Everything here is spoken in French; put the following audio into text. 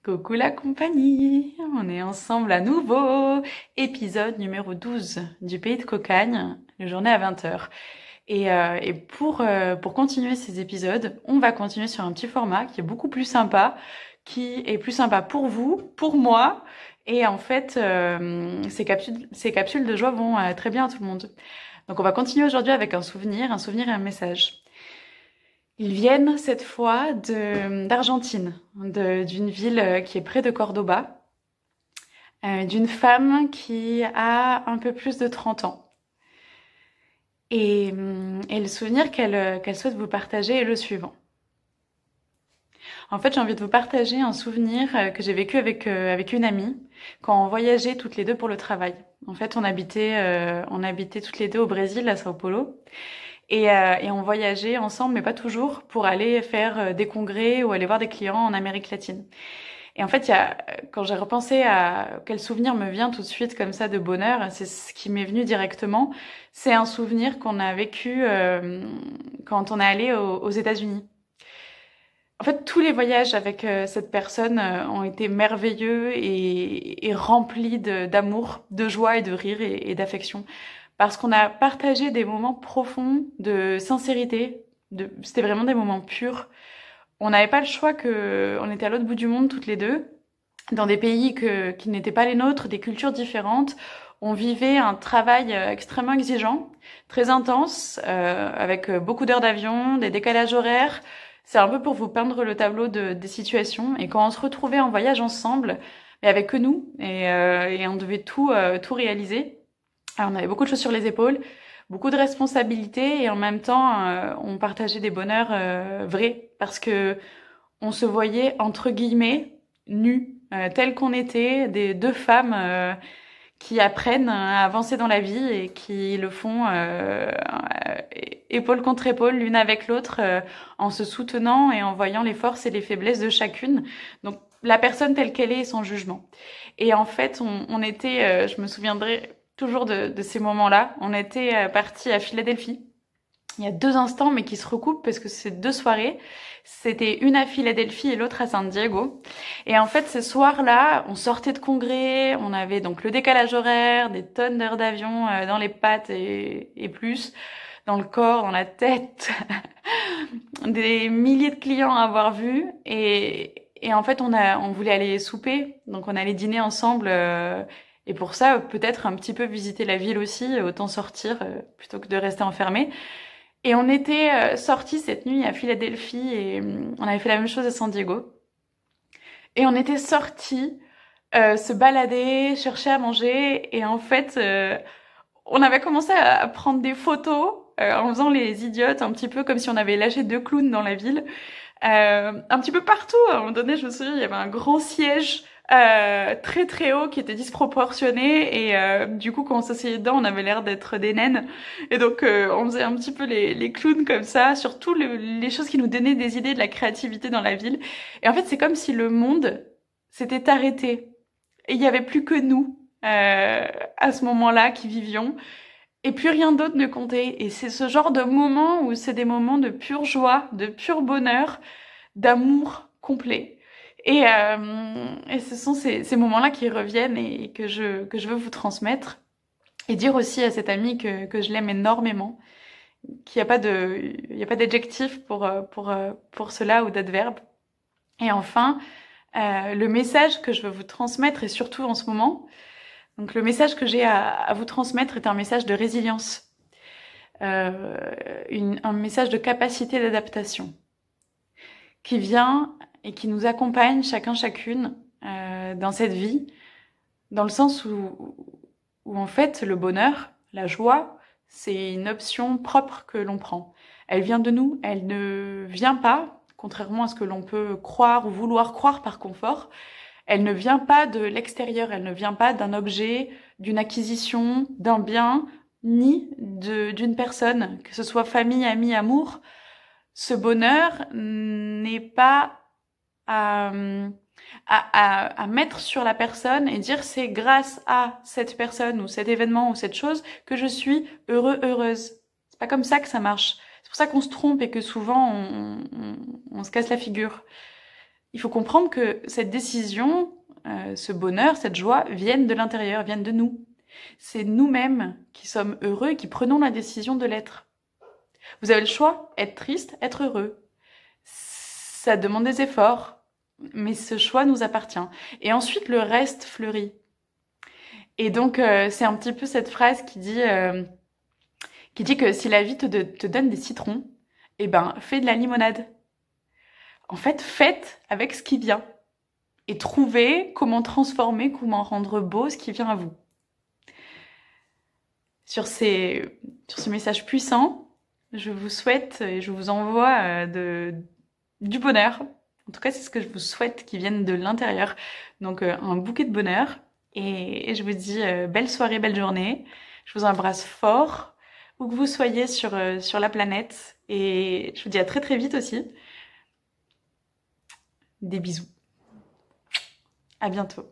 Coucou la compagnie, on est ensemble à nouveau, épisode numéro 12 du Pays de Cocagne, le journée à 20h. Et pour continuer ces épisodes, on va continuer sur un petit format qui est beaucoup plus sympa, qui est plus sympa pour vous, pour moi, et en fait, ces capsules de joie vont très bien à tout le monde. Donc on va continuer aujourd'hui avec un souvenir et un message. Ils viennent cette fois d'Argentine, d'une ville qui est près de Cordoba, d'une femme qui a un peu plus de 30 ans. Et le souvenir qu'elle souhaite vous partager est le suivant. En fait, j'ai envie de vous partager un souvenir que j'ai vécu avec une amie quand on voyageait toutes les deux pour le travail. En fait, on habitait toutes les deux au Brésil, à Sao Paulo. Et on voyageait ensemble, mais pas toujours, pour aller faire des congrès ou aller voir des clients en Amérique latine. Et en fait, quand j'ai repensé à quel souvenir me vient tout de suite comme ça de bonheur, c'est ce qui m'est venu directement. C'est un souvenir qu'on a vécu quand on est allé aux États-Unis. En fait, tous les voyages avec cette personne ont été merveilleux et remplis d'amour, de joie et de rire et d'affection. Parce qu'on a partagé des moments profonds de sincérité. C'était vraiment des moments purs. On n'avait pas le choix on était à l'autre bout du monde toutes les deux, dans des pays qui n'étaient pas les nôtres, des cultures différentes. On vivait un travail extrêmement exigeant, très intense, avec beaucoup d'heures d'avion, des décalages horaires. C'est un peu pour vous peindre le tableau des situations. Et quand on se retrouvait en voyage ensemble, mais avec que nous, et on devait tout réaliser. Alors, on avait beaucoup de choses sur les épaules, beaucoup de responsabilités et en même temps, on partageait des bonheurs vrais parce que on se voyait entre guillemets nus, tels qu'on était, des deux femmes qui apprennent à avancer dans la vie et qui le font épaule contre épaule, l'une avec l'autre, en se soutenant et en voyant les forces et les faiblesses de chacune. Donc la personne telle qu'elle est, sans jugement. Et en fait, on était, je me souviendrai toujours de ces moments-là. On était partis à Philadelphie. Il y a 2 instants, mais qui se recoupent parce que c'est 2 soirées. C'était une à Philadelphie et l'autre à San Diego. Et en fait, ces soirs-là, on sortait de congrès, on avait donc le décalage horaire, des tonnes d'heures d'avion dans les pattes et plus, dans le corps, dans la tête, des milliers de clients à avoir vus. Et en fait, on voulait aller souper, donc on allait dîner ensemble. Et pour ça, peut-être un petit peu visiter la ville aussi, autant sortir plutôt que de rester enfermé. Et on était sortis cette nuit à Philadelphie et on avait fait la même chose à San Diego. Et on était sortis se balader, chercher à manger. Et en fait, on avait commencé à prendre des photos en faisant les idiotes, un petit peu comme si on avait lâché 2 clowns dans la ville. Un petit peu partout. À un moment donné, je me souviens, il y avait un grand siège très très haut qui était disproportionné et du coup quand on s'asseyait dedans on avait l'air d'être des naines et donc on faisait un petit peu les clowns comme ça, surtout les choses qui nous donnaient des idées de la créativité dans la ville. Et en fait c'est comme si le monde s'était arrêté et il y avait plus que nous à ce moment-là qui vivions et plus rien d'autre ne comptait. Et c'est ce genre de moment où c'est des moments de pure joie, de pur bonheur, d'amour complet. Et ce sont ces moments-là qui reviennent et que je veux vous transmettre. Et dire aussi à cette amie que je l'aime énormément, qu'il n'y a pas d'adjectif pour cela ou d'adverbe. Et enfin, le message que je veux vous transmettre, et surtout en ce moment, donc le message que j'ai à vous transmettre est un message de résilience, un message de capacité d'adaptation, qui vient et qui nous accompagne chacun chacune dans cette vie, dans le sens où en fait le bonheur, la joie, c'est une option propre que l'on prend. Elle vient de nous, elle ne vient pas, contrairement à ce que l'on peut croire ou vouloir croire par confort, elle ne vient pas de l'extérieur, elle ne vient pas d'un objet, d'une acquisition, d'un bien, ni d'une personne, que ce soit famille, amis, amour. Ce bonheur n'est pas à mettre sur la personne et dire c'est grâce à cette personne ou cet événement ou cette chose que je suis heureux, heureuse. C'est pas comme ça que ça marche. C'est pour ça qu'on se trompe et que souvent on se casse la figure. Il faut comprendre que cette décision, ce bonheur, cette joie viennent de l'intérieur, viennent de nous. C'est nous-mêmes qui sommes heureux et qui prenons la décision de l'être. Vous avez le choix, être triste, être heureux. Ça demande des efforts, mais ce choix nous appartient. Et ensuite, le reste fleurit. Et donc, c'est un petit peu cette phrase qui dit que si la vie te donne des citrons, eh ben, fais de la limonade. En fait, faites avec ce qui vient. Et trouvez comment transformer, comment rendre beau ce qui vient à vous. Sur ce message puissant, je vous souhaite et je vous envoie du bonheur. En tout cas, c'est ce que je vous souhaite qui vienne de l'intérieur. Donc, un bouquet de bonheur. Et je vous dis belle soirée, belle journée. Je vous embrasse fort, où que vous soyez sur la planète. Et je vous dis à très très vite aussi. Des bisous. À bientôt.